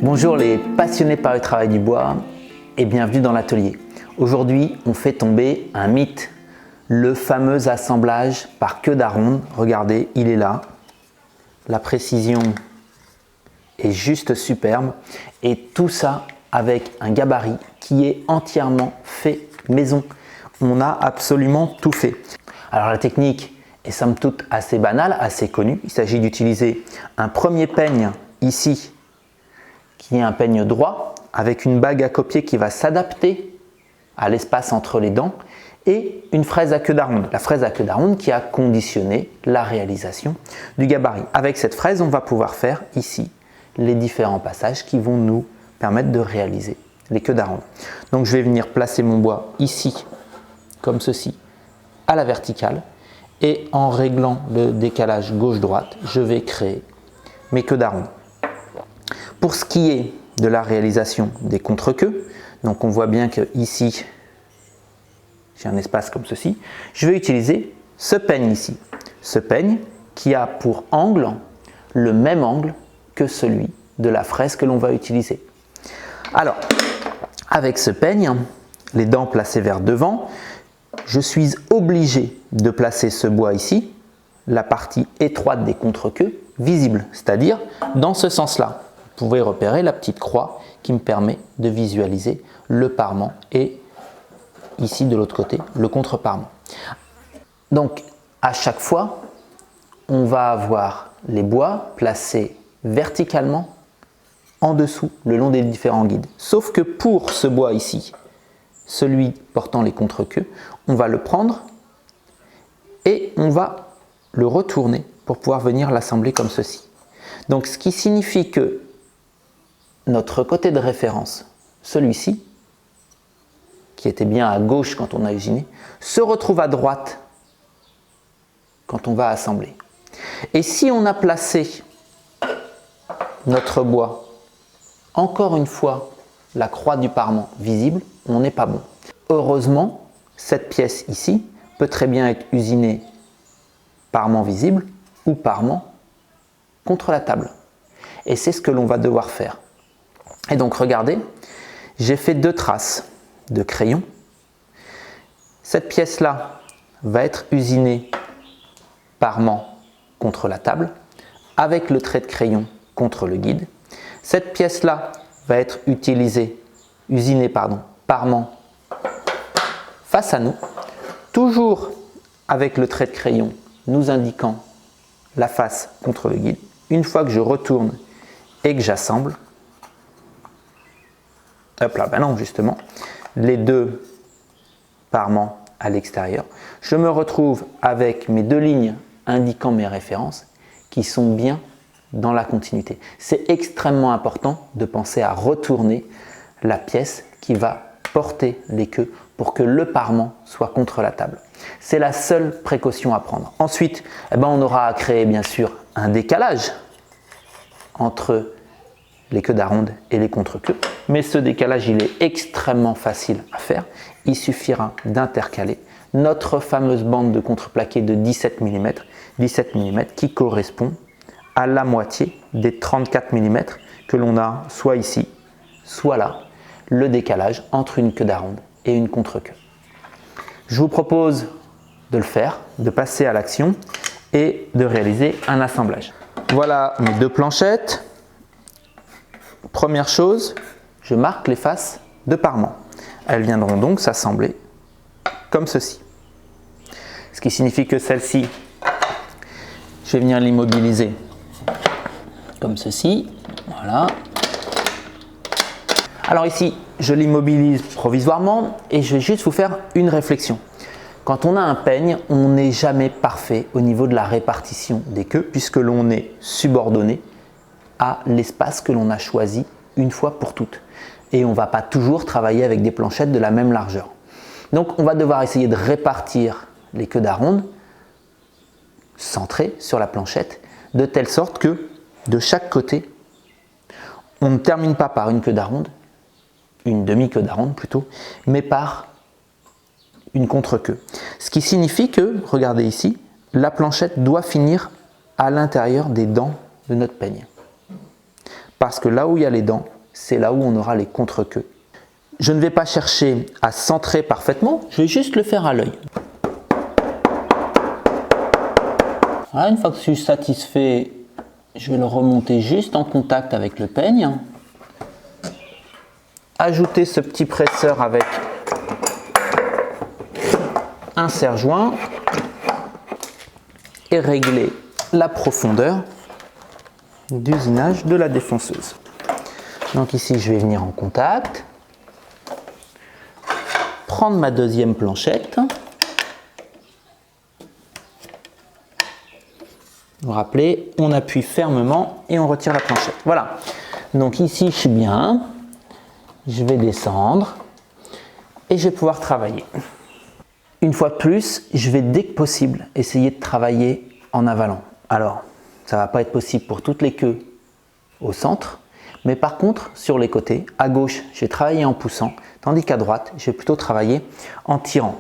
Bonjour les passionnés par le travail du bois et bienvenue dans l'atelier. Aujourd'hui, on fait tomber un mythe, le fameux assemblage par queue d'aronde. Regardez, il est là. La précision est juste superbe et tout ça avec un gabarit qui est entièrement fait maison. On a absolument tout fait. Alors la technique est somme toute assez banale, assez connue. Il s'agit d'utiliser un premier peigne ici qui est un peigne droit avec une bague à copier qui va s'adapter à l'espace entre les dents et une fraise à queue d'aronde. La fraise à queue d'aronde qui a conditionné la réalisation du gabarit. Avec cette fraise, on va pouvoir faire ici les différents passages qui vont nous permettre de réaliser les queues d'aronde. Donc je vais venir placer mon bois ici, comme ceci, à la verticale. Et en réglant le décalage gauche-droite, je vais créer mes queues d'aronde. Pour ce qui est de la réalisation des contre-queues, donc on voit bien que ici, j'ai un espace comme ceci, je vais utiliser ce peigne ici. Ce peigne qui a pour angle le même angle que celui de la fraise que l'on va utiliser. Alors, avec ce peigne, les dents placées vers devant, je suis obligé de placer ce bois ici, la partie étroite des contre-queues, visible, c'est-à-dire dans ce sens-là. Vous pouvez repérer la petite croix qui me permet de visualiser le parement et ici de l'autre côté, le contre-parement. Donc, à chaque fois, on va avoir les bois placés verticalement en dessous, le long des différents guides. Sauf que pour ce bois ici, celui portant les contre-queues, on va le prendre et on va le retourner pour pouvoir venir l'assembler comme ceci. Donc ce qui signifie que notre côté de référence, celui-ci, qui était bien à gauche quand on a usiné, se retrouve à droite quand on va assembler. Et si on a placé notre bois, encore une fois, la croix du parement visible, on n'est pas bon. Heureusement, cette pièce ici peut très bien être usinée parement visible ou parement contre la table. Et c'est ce que l'on va devoir faire. Et donc regardez, j'ai fait 2 traces de crayon. Cette pièce-là va être usinée parement contre la table avec le trait de crayon contre le guide. Cette pièce-là va être usinée parement face à nous, toujours avec le trait de crayon nous indiquant la face contre le guide. Une fois que je retourne et que j'assemble, hop là, ben non, justement, les 2 parements à l'extérieur, je me retrouve avec mes 2 lignes indiquant mes références qui sont bien dans la continuité. C'est extrêmement important de penser à retourner la pièce qui va porter les queues pour que le parement soit contre la table. C'est la seule précaution à prendre. Ensuite, on aura à créer bien sûr un décalage entre les queues d'aronde et les contre-queues. Mais ce décalage, il est extrêmement facile à faire. Il suffira d'intercaler notre fameuse bande de contreplaqué de 17 mm qui correspond à la moitié des 34 mm que l'on a soit ici, soit là, le décalage entre une queue d'aronde et une contre-queue. Je vous propose de le faire, de passer à l'action et de réaliser un assemblage. Voilà mes 2 planchettes. Première chose, je marque les faces de parement. Elles viendront donc s'assembler comme ceci. Ce qui signifie que celle-ci, je vais venir l'immobiliser comme ceci. Voilà. Alors ici, je l'immobilise provisoirement et je vais juste vous faire une réflexion. Quand on a un peigne, on n'est jamais parfait au niveau de la répartition des queues puisque l'on est subordonné à l'espace que l'on a choisi une fois pour toutes. Et on ne va pas toujours travailler avec des planchettes de la même largeur. Donc on va devoir essayer de répartir les queues d'aronde centrées sur la planchette de telle sorte que de chaque côté, on ne termine pas par une queue d'aronde, une demi-queue d'aronde plutôt, mais par une contre-queue. Ce qui signifie que, regardez ici, la planchette doit finir à l'intérieur des dents de notre peigne. parce que là où il y a les dents, c'est là où on aura les contre-queues. Je ne vais pas chercher à centrer parfaitement, je vais juste le faire à l'œil. Voilà, une fois que je suis satisfait, je vais le remonter juste en contact avec le peigne. Ajouter ce petit presseur avec un serre-joint et régler la profondeur d'usinage de la défonceuse. Donc ici, je vais venir en contact, prendre ma deuxième planchette. Vous vous rappelez, on appuie fermement et on retire la planchette. Voilà. Donc ici, je suis bien. Je vais descendre et je vais pouvoir travailler. Une fois de plus, je vais dès que possible essayer de travailler en avalant. Alors, ça ne va pas être possible pour toutes les queues au centre, mais par contre, sur les côtés, à gauche, je vais travailler en poussant, tandis qu'à droite, je vais plutôt travailler en tirant.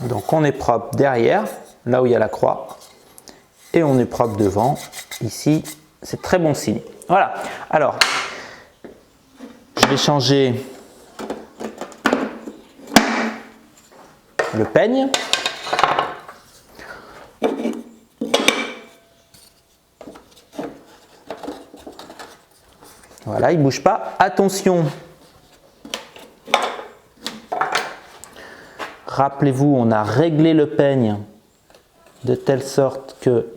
Donc on est propre derrière, là où il y a la croix, et on est propre devant, ici, c'est très bon signe. Voilà, alors, je vais changer le peigne. Voilà, il ne bouge pas. Attention! Rappelez-vous, on a réglé le peigne de telle sorte que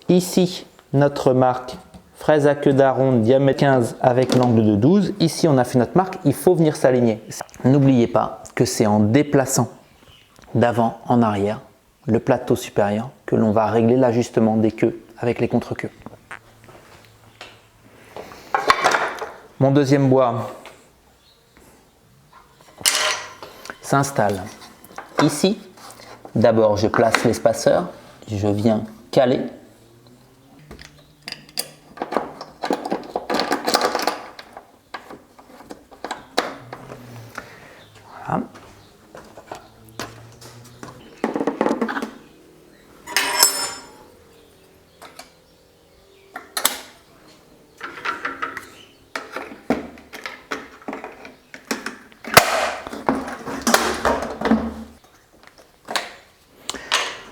ici, notre marque fraise à queue d'aronde, diamètre 15 avec l'angle de 12. Ici, on a fait notre marque, il faut venir s'aligner. N'oubliez pas que c'est en déplaçant d'avant en arrière le plateau supérieur que l'on va régler l'ajustement des queues avec les contre-queues. Mon deuxième bois s'installe ici. D'abord, je place l'espaceur, je viens caler. Voilà.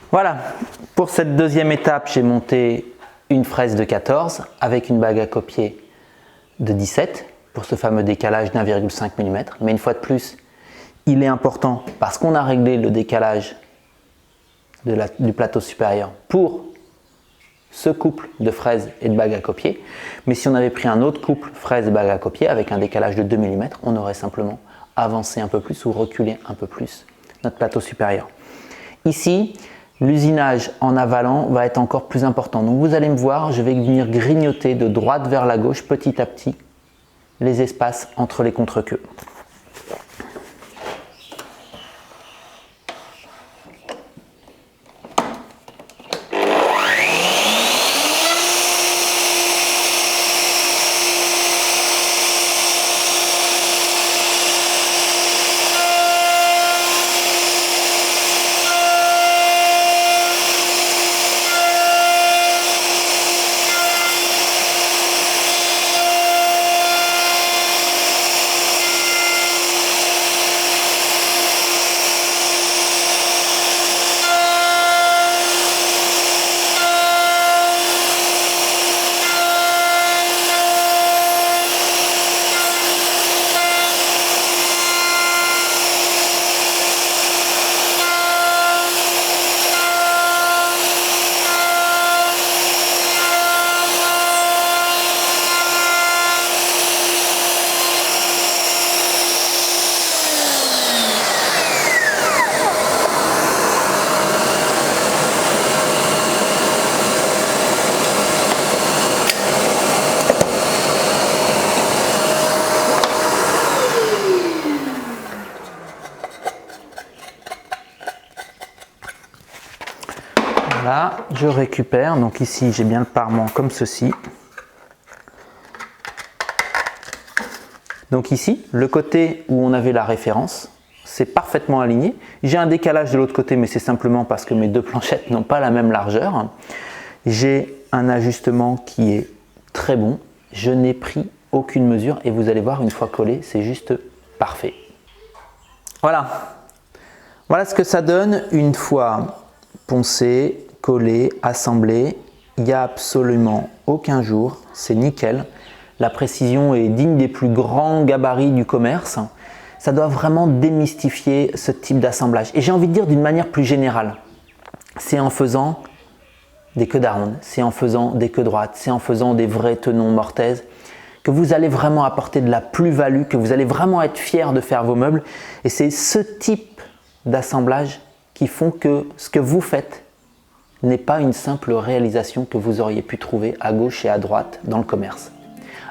Voilà, pour cette deuxième étape, j'ai monté une fraise de 14 avec une bague à copier de 17 pour ce fameux décalage d'1,5 mm. Mais une fois de plus, il est important parce qu'on a réglé le décalage du plateau supérieur pour ce couple de fraises et de bagues à copier. Mais si on avait pris un autre couple fraises et bagues à copier avec un décalage de 2 mm, on aurait simplement avancé un peu plus ou reculé un peu plus notre plateau supérieur. Ici, l'usinage en avalant va être encore plus important. Donc vous allez me voir, je vais venir grignoter de droite vers la gauche petit à petit les espaces entre les contre-queues. je récupère. Donc ici, j'ai bien le parement comme ceci. Donc ici, le côté où on avait la référence, c'est parfaitement aligné. J'ai un décalage de l'autre côté, mais c'est simplement parce que mes deux planchettes n'ont pas la même largeur. J'ai un ajustement qui est très bon. Je n'ai pris aucune mesure et vous allez voir, une fois collé, c'est juste parfait. Voilà. Voilà ce que ça donne une fois poncé, collé, assemblé. Il n'y a absolument aucun jour, c'est nickel. La précision est digne des plus grands gabarits du commerce. Ça doit vraiment démystifier ce type d'assemblage. Et j'ai envie de dire d'une manière plus générale, c'est en faisant des queues d'aronde, c'est en faisant des queues droites, c'est en faisant des vrais tenons mortaises que vous allez vraiment apporter de la plus-value, que vous allez vraiment être fier de faire vos meubles. Et c'est ce type d'assemblage qui font que ce que vous faites n'est pas une simple réalisation que vous auriez pu trouver à gauche et à droite dans le commerce.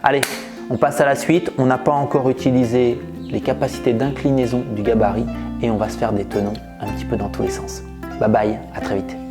Allez, on passe à la suite. On n'a pas encore utilisé les capacités d'inclinaison du gabarit et on va se faire des tenons un petit peu dans tous les sens. Bye bye, à très vite.